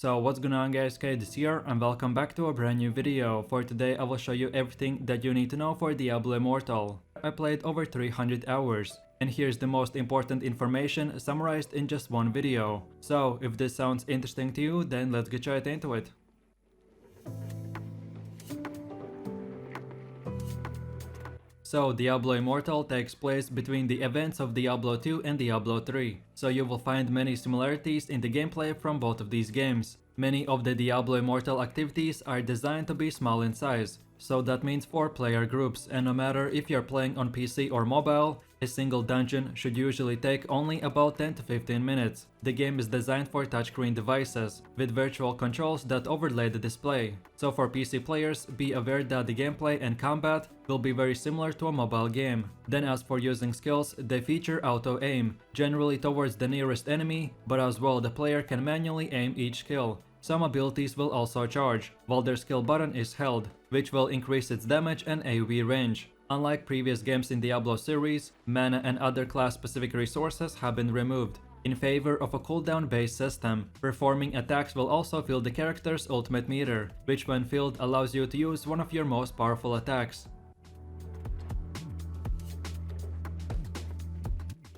So what's going on guys, This here and welcome back to a brand new video. For today I will show you everything that you need to know for Diablo Immortal. I played over 300 hours. And here's the most important information summarized in just one video. So if this sounds interesting to you, then let's get right into it. So Diablo Immortal takes place between the events of Diablo 2 and Diablo 3, so you will find many similarities in the gameplay from both of these games. Many of the Diablo Immortal activities are designed to be small in size, so that means 4 player groups, and no matter if you're playing on PC or mobile, a single dungeon should usually take only about 10 to 15 minutes. The game is designed for touchscreen devices, with virtual controls that overlay the display. So for PC players, be aware that the gameplay and combat will be very similar to a mobile game. Then as for using skills, they feature auto-aim, generally towards the nearest enemy, but as well the player can manually aim each kill. Some abilities will also charge, while their skill button is held, which will increase its damage and AoE range. Unlike previous games in Diablo series, mana and other class-specific resources have been removed, in favor of a cooldown-based system. Performing attacks will also fill the character's ultimate meter, which when filled allows you to use one of your most powerful attacks.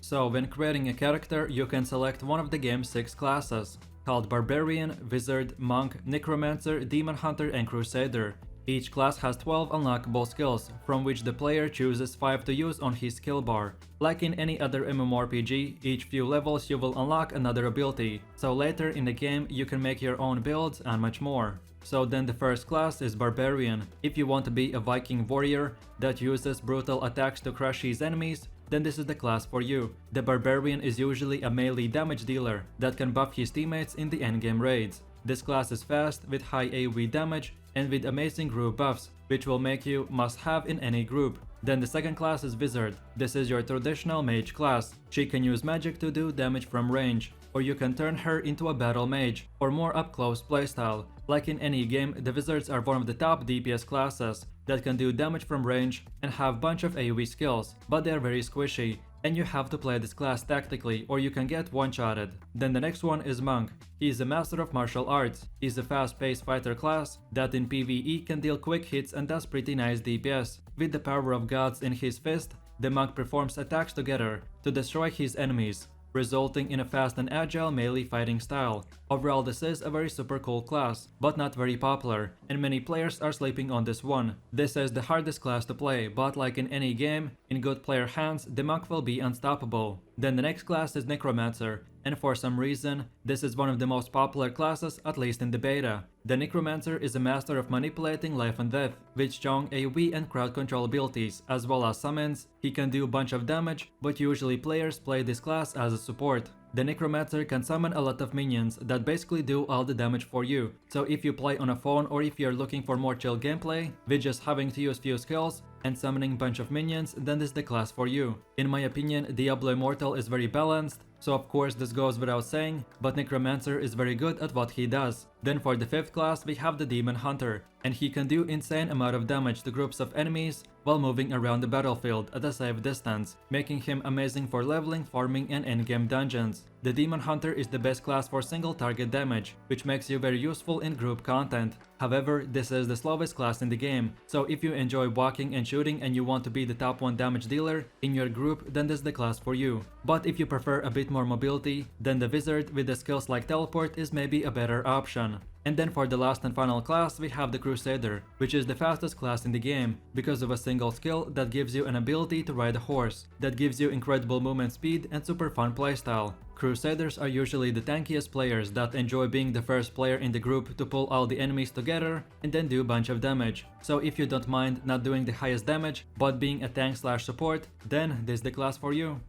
So when creating a character, you can select one of the game's 6 classes, called Barbarian, Wizard, Monk, Necromancer, Demon Hunter and Crusader. Each class has 12 unlockable skills, from which the player chooses 5 to use on his skill bar. Like in any other MMORPG, each few levels you will unlock another ability, so later in the game you can make your own builds and much more. So then the first class is Barbarian. If you want to be a Viking warrior that uses brutal attacks to crush his enemies, then this is the class for you. The Barbarian is usually a melee damage dealer that can buff his teammates in the endgame raids. This class is fast, with high AoE damage, and with amazing group buffs, which will make you must-have in any group. Then the second class is Wizard. This is your traditional mage class. She can use magic to do damage from range, or you can turn her into a battle mage, or more up-close playstyle. Like in any game, the Wizards are one of the top DPS classes that can do damage from range and have bunch of AoE skills, but they are very squishy, and you have to play this class tactically or you can get one-shotted. Then the next one is Monk. He is a master of martial arts. He's a fast-paced fighter class that in PvE can deal quick hits and does pretty nice DPS. With the power of gods in his fist, the monk performs attacks together to destroy his enemies, resulting in a fast and agile melee fighting style. Overall, this is a very super cool class, but not very popular, and many players are sleeping on this one. This is the hardest class to play, but like in any game, in good player hands, the monk will be unstoppable. Then the next class is Necromancer, and for some reason, this is one of the most popular classes, at least in the beta. The Necromancer is a master of manipulating life and death, with strong AoE and crowd control abilities, as well as summons. He can do a bunch of damage, but usually players play this class as a support. The Necromancer can summon a lot of minions that basically do all the damage for you, so if you play on a phone or if you're looking for more chill gameplay, with just having to use few skills and summoning bunch of minions, then this is the class for you. In my opinion, Diablo Immortal is very balanced, so of course this goes without saying, but Necromancer is very good at what he does. Then for the 5th class we have the Demon Hunter, and he can do insane amount of damage to groups of enemies while moving around the battlefield at a safe distance, making him amazing for leveling, farming and endgame dungeons. The Demon Hunter is the best class for single target damage, which makes you very useful in group content. However, this is the slowest class in the game, so if you enjoy walking and shooting and you want to be the top 1 damage dealer in your group, then this is the class for you. But if you prefer a bit more mobility, then the Wizard with the skills like teleport is maybe a better option. And then for the last and final class we have the Crusader, which is the fastest class in the game because of a single skill that gives you an ability to ride a horse, that gives you incredible movement speed and super fun playstyle. Crusaders are usually the tankiest players that enjoy being the first player in the group to pull all the enemies together and then do a bunch of damage. So if you don't mind not doing the highest damage but being a tank/support, then this is the class for you.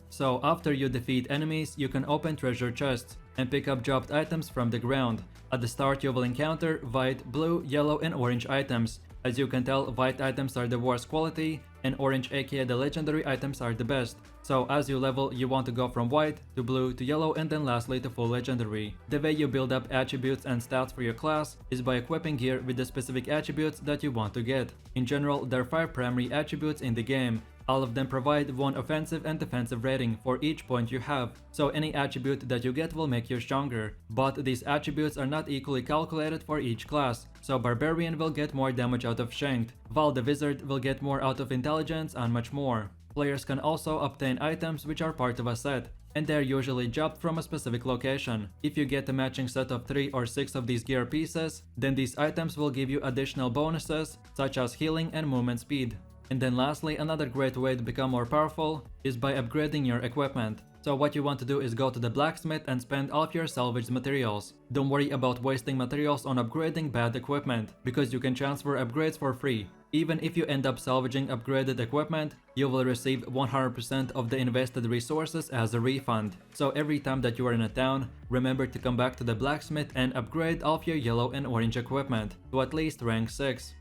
So after you defeat enemies, you can open treasure chests and pick up dropped items from the ground. At the start you will encounter white, blue, yellow and orange items. As you can tell, white items are the worst quality and orange aka the legendary items are the best. So as you level, you want to go from white to blue to yellow and then lastly to full legendary. The way you build up attributes and stats for your class is by equipping gear with the specific attributes that you want to get. In general, there are 5 primary attributes in the game, All of them provide one offensive and defensive rating for each point you have, so any attribute that you get will make you stronger. But these attributes are not equally calculated for each class, so Barbarian will get more damage out of Strength, while the Wizard will get more out of Intelligence and much more. Players can also obtain items which are part of a set, and they are usually dropped from a specific location. If you get a matching set of 3 or 6 of these gear pieces, then these items will give you additional bonuses such as healing and movement speed. And then lastly, another great way to become more powerful is by upgrading your equipment. So what you want to do is go to the blacksmith and spend all of your salvaged materials. Don't worry about wasting materials on upgrading bad equipment, because you can transfer upgrades for free. Even if you end up salvaging upgraded equipment, you will receive 100% of the invested resources as a refund. So every time that you are in a town, remember to come back to the blacksmith and upgrade all of your yellow and orange equipment to at least rank 6.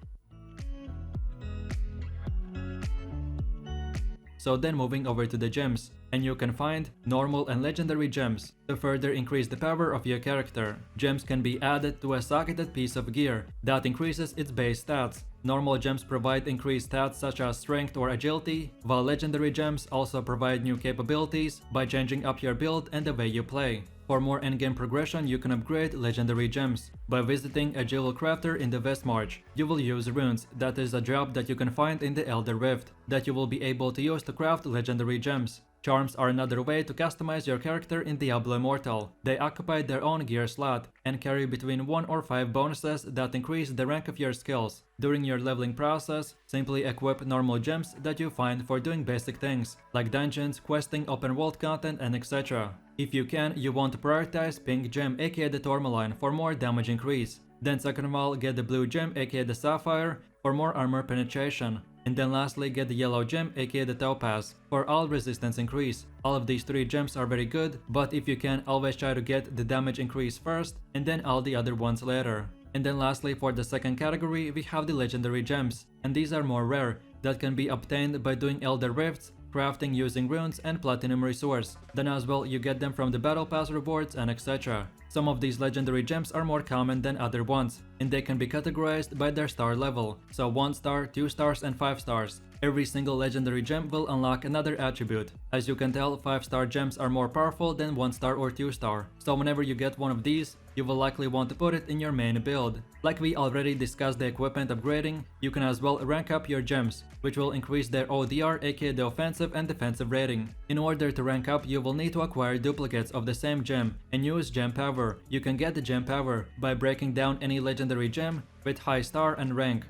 So then moving over to the gems, and you can find normal and legendary gems to further increase the power of your character. Gems can be added to a socketed piece of gear that increases its base stats. Normal gems provide increased stats such as strength or agility, while legendary gems also provide new capabilities by changing up your build and the way you play. For more endgame progression, you can upgrade legendary gems by visiting a jewel crafter in the Westmarch. You will use runes, that is a drop that you can find in the Elder Rift, that you will be able to use to craft legendary gems. Charms are another way to customize your character in Diablo Immortal. They occupy their own gear slot and carry between 1 or 5 bonuses that increase the rank of your skills. During your leveling process, simply equip normal gems that you find for doing basic things, like dungeons, questing, open world content, and etc. If you can, you want to prioritize pink gem aka the tourmaline for more damage increase. Then second of all, get the blue gem aka the sapphire for more armor penetration. And then lastly, get the yellow gem aka the topaz for all resistance increase. All of these 3 gems are very good, but if you can, always try to get the damage increase first and then all the other ones later. And then lastly, for the second category, we have the legendary gems, and these are more rare, that can be obtained by doing Elder Rifts, crafting using runes, and platinum resource. Then as well, you get them from the battle pass rewards and etc. Some of these legendary gems are more common than other ones, and they can be categorized by their star level, so 1 star, 2 stars, and 5 stars. Every single legendary gem will unlock another attribute. As you can tell, 5-star gems are more powerful than 1 star or 2 star, so whenever you get one of these, you will likely want to put it in your main build. Like we already discussed the equipment upgrading, you can as well rank up your gems, which will increase their ODR aka the offensive and defensive rating. In order to rank up, you will need to acquire duplicates of the same gem and use gem power. You can get the gem power by breaking down any legendary gem with high star and rank.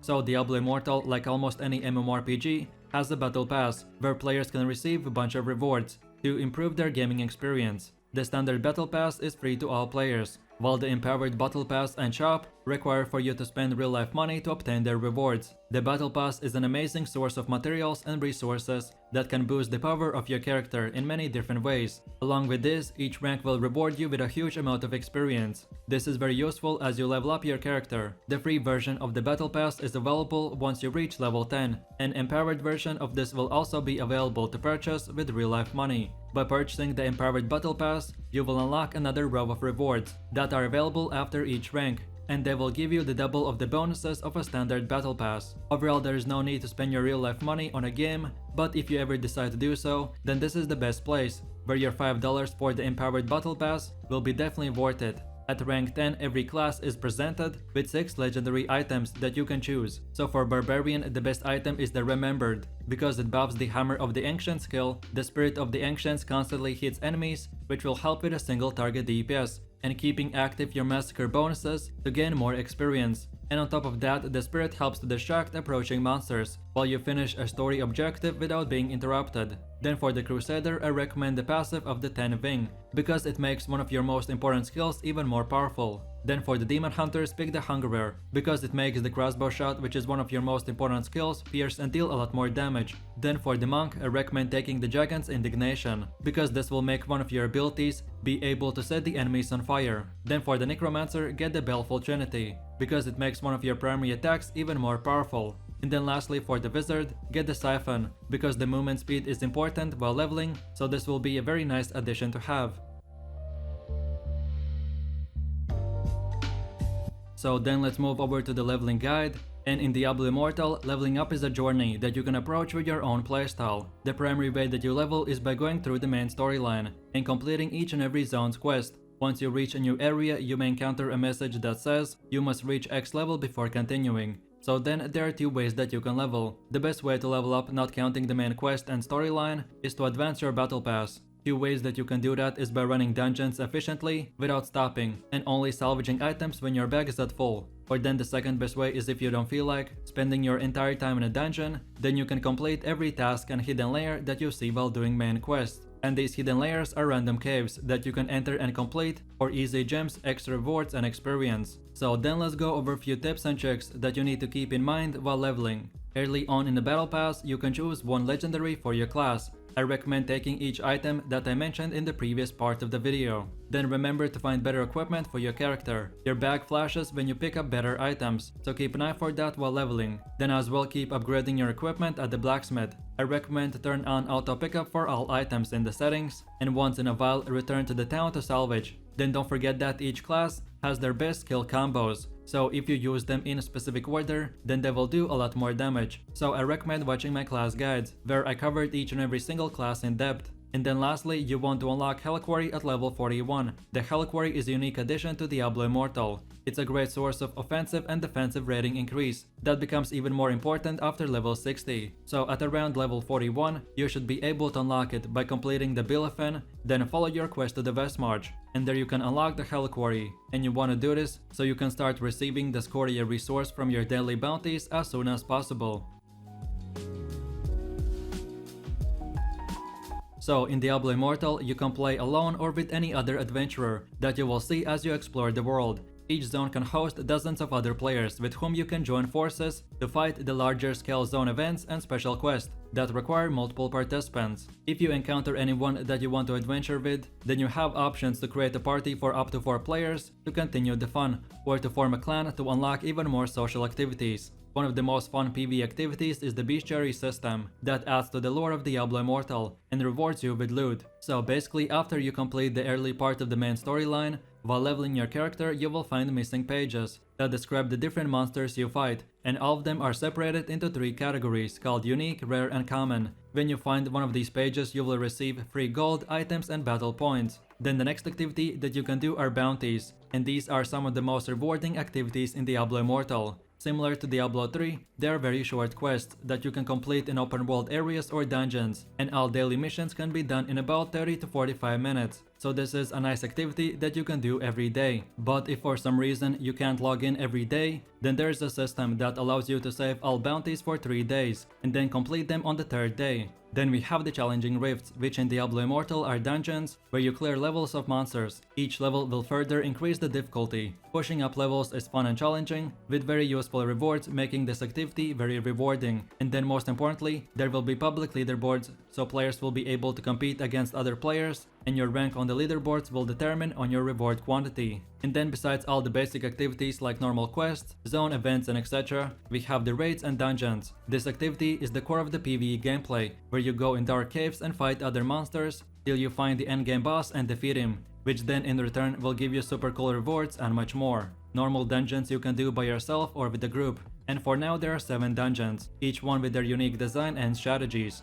So Diablo Immortal, like almost any MMORPG, has a battle pass, where players can receive a bunch of rewards to improve their gaming experience. The standard battle pass is free to all players, while the empowered battle pass and shop require for you to spend real life money to obtain their rewards. The battle pass is an amazing source of materials and resources that can boost the power of your character in many different ways. Along with this, each rank will reward you with a huge amount of experience. This is very useful as you level up your character. The free version of the battle pass is available once you reach level 10. An empowered version of this will also be available to purchase with real life money. By purchasing the empowered battle pass, you will unlock another row of rewards that are available after each rank, and they will give you the double of the bonuses of a standard battle pass. Overall, there is no need to spend your real life money on a game, but if you ever decide to do so, then this is the best place, where your $5 for the empowered battle pass will be definitely worth it. At rank 10, every class is presented with 6 legendary items that you can choose. So for Barbarian, the best item is the Remembered, because it buffs the Hammer of the Ancient skill. The Spirit of the Ancients constantly hits enemies, which will help with a single target DPS, and keeping active your Massacre bonuses to gain more experience. And on top of that, the Spirit helps to distract approaching monsters while you finish a story objective without being interrupted. Then for the Crusader, I recommend the passive of the 10 Wing, because it makes one of your most important skills even more powerful. Then for the Demon Hunters, pick the Hungerer, because it makes the crossbow shot, which is one of your most important skills, pierce and deal a lot more damage. Then for the Monk, I recommend taking the Gigant's Indignation, because this will make one of your abilities be able to set the enemies on fire. Then for the Necromancer, get the Baleful Trinity, because it makes one of your primary attacks even more powerful. And then lastly for the Wizard, get the Siphon, because the movement speed is important while leveling, so this will be a very nice addition to have. So then let's move over to the leveling guide. And in Diablo Immortal, leveling up is a journey that you can approach with your own playstyle. The primary way that you level is by going through the main storyline and completing each and every zone's quest. Once you reach a new area, you may encounter a message that says you must reach X level before continuing. So then there are two ways that you can level. The best way to level up, not counting the main quest and storyline, is to advance your battle pass. Two ways that you can do that is by running dungeons efficiently without stopping and only salvaging items when your bag is at full. Or then the second best way is if you don't feel like spending your entire time in a dungeon, then you can complete every task and hidden layer that you see while doing main quests. And these hidden layers are random caves that you can enter and complete for easy gems, extra rewards and experience. So then let's go over a few tips and tricks that you need to keep in mind while leveling. Early on in the battle pass, you can choose one legendary for your class. I recommend taking each item that I mentioned in the previous part of the video. Then remember to find better equipment for your character. Your bag flashes when you pick up better items, so keep an eye for that while leveling. Then as well keep upgrading your equipment at the blacksmith. I recommend to turn on auto pickup for all items in the settings, and once in a while return to the town to salvage. Then don't forget that each class has their best skill combos, so if you use them in a specific order, then they will do a lot more damage. So I recommend watching my class guides, where I covered each and every single class in depth. And then lastly, you want to unlock helliquary at level 41. The helliquary is a unique addition to Diablo Immortal. It's a great source of offensive and defensive rating increase that becomes even more important after level 60. So at around level 41, you should be able to unlock it by completing the Billifen, then follow your quest to the West March, and there you can unlock the helliquary. And you want to do this so you can start receiving the Scoria resource from your daily bounties as soon as possible. So in Diablo Immortal, you can play alone or with any other adventurer that you will see as you explore the world. Each zone can host dozens of other players with whom you can join forces to fight the larger scale zone events and special quests that require multiple participants. If you encounter anyone that you want to adventure with, then you have options to create a party for up to 4 players to continue the fun, or to form a clan to unlock even more social activities. One of the most fun PvE activities is the bestiary system that adds to the lore of Diablo Immortal and rewards you with loot. So basically, after you complete the early part of the main storyline, while leveling your character, you will find missing pages that describe the different monsters you fight, and all of them are separated into 3 categories called unique, rare and common. When you find one of these pages, you will receive free gold, items and battle points. Then the next activity that you can do are bounties, and these are some of the most rewarding activities in Diablo Immortal. Similar to Diablo 3, they are very short quests that you can complete in open world areas or dungeons, and all daily missions can be done in about 30 to 45 minutes. So this is a nice activity that you can do every day. But if for some reason you can't log in every day, then there's a system that allows you to save all bounties for 3 days and then complete them on the 3rd day. Then we have the challenging rifts, which in Diablo Immortal are dungeons where you clear levels of monsters. Each level will further increase the difficulty. Pushing up levels is fun and challenging, with very useful rewards, making this activity very rewarding. And then most importantly, there will be public leaderboards, so players will be able to compete against other players, and your rank on the leaderboards will determine on your reward quantity. And then besides all the basic activities like normal quests, zone events and etc., we have the raids and dungeons. This activity is the core of the PvE gameplay, where you go in dark caves and fight other monsters till you find the endgame boss and defeat him, which then in return will give you super cool rewards and much more. Normal dungeons you can do by yourself or with a group, and for now there are 7 dungeons, each one with their unique design and strategies.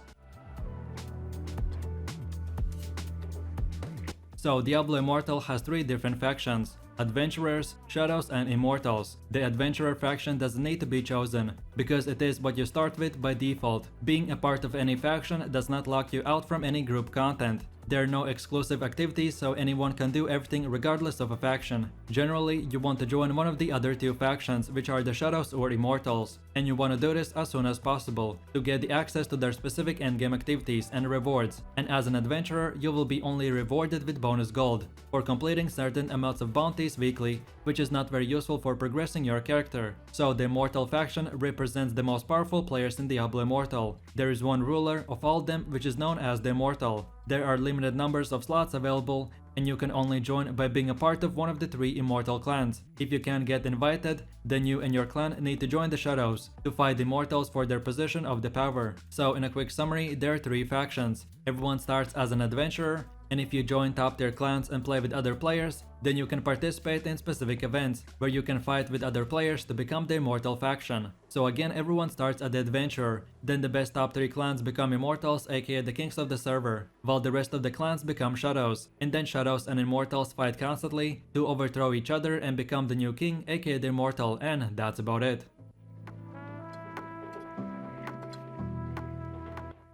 So Diablo Immortal has 3 different factions: Adventurers, Shadows and Immortals. The Adventurer faction doesn't need to be chosen, because it is what you start with by default. Being a part of any faction does not lock you out from any group content. There are no exclusive activities, so anyone can do everything regardless of a faction. Generally, you want to join one of the other 2 factions, which are the Shadows or Immortals, and you want to do this as soon as possible to get the access to their specific endgame activities and rewards. And as an adventurer, you will be only rewarded with bonus gold for completing certain amounts of bounties weekly, which is not very useful for progressing your character. So the Immortal faction represents the most powerful players in Diablo Immortal. There is one ruler of all of them, which is known as the Immortal. There are limited numbers of slots available, and you can only join by being a part of one of the 3 Immortal clans. If you can't get invited, then you and your clan need to join the Shadows to fight the Immortals for their position of the power. So in a quick summary, there are 3 factions. Everyone starts as an adventurer, And if you join top tier clans and play with other players, then you can participate in specific events where you can fight with other players to become the immortal faction. So again, everyone starts at the adventurer, then the best top 3 clans become immortals, aka the kings of the server, while the rest of the clans become shadows, and then shadows and immortals fight constantly to overthrow each other and become the new king, aka the immortal, and that's about it.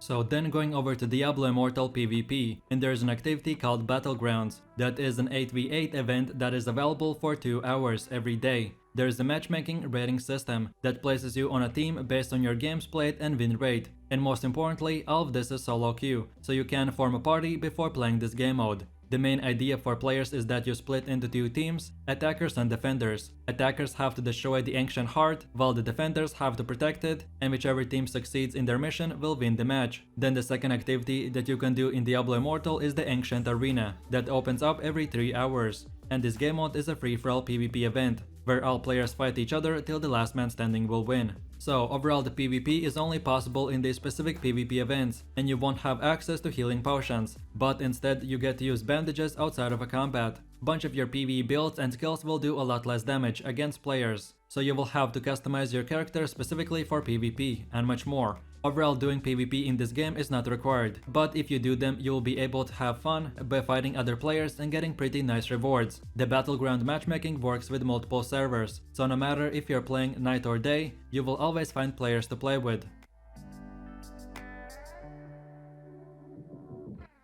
So then going over to Diablo Immortal PvP, and there's an activity called Battlegrounds, that is an 8v8 event that is available for 2 hours every day. There's a matchmaking rating system that places you on a team based on your games played and win rate, and most importantly, all of this is solo queue, so you can form a party before playing this game mode. The main idea for players is that you split into 2 teams, attackers and defenders. Attackers have to destroy the ancient heart, while the defenders have to protect it, and whichever team succeeds in their mission will win the match. Then the second activity that you can do in Diablo Immortal is the Ancient Arena, that opens up every 3 hours. And this game mode is a free-for-all PvP event, where all players fight each other till the last man standing will win. So overall the PvP is only possible in these specific PvP events, and you won't have access to healing potions, but instead you get to use bandages outside of a combat. Bunch of your PvE builds and skills will do a lot less damage against players, so you will have to customize your character specifically for PvP, and much more. Overall, doing PvP in this game is not required, but if you do them, you will be able to have fun by fighting other players and getting pretty nice rewards. The battleground matchmaking works with multiple servers, so no matter if you're playing night or day, you will always find players to play with.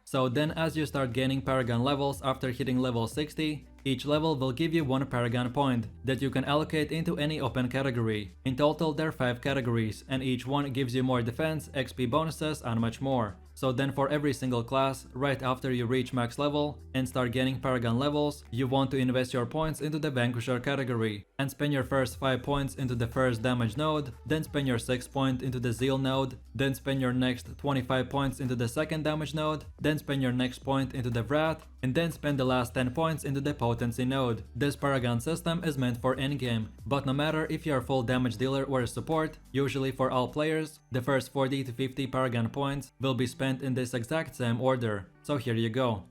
So then as you start gaining paragon levels after hitting level 60, each level will give you 1 paragon point that you can allocate into any open category. In total there are 5 categories, and each one gives you more defense, XP bonuses and much more. So then for every single class, right after you reach max level and start gaining paragon levels, you want to invest your points into the Vanquisher category and spend your first 5 points into the first damage node, then spend your 6th point into the Zeal node, then spend your next 25 points into the second damage node, then spend your next point into the Wrath, and then spend the last 10 points into the Potency node. This paragon system is meant for endgame, but no matter if you are full damage dealer or a support, usually for all players, the first 40 to 50 paragon points will be spent in this exact same order. So here you go.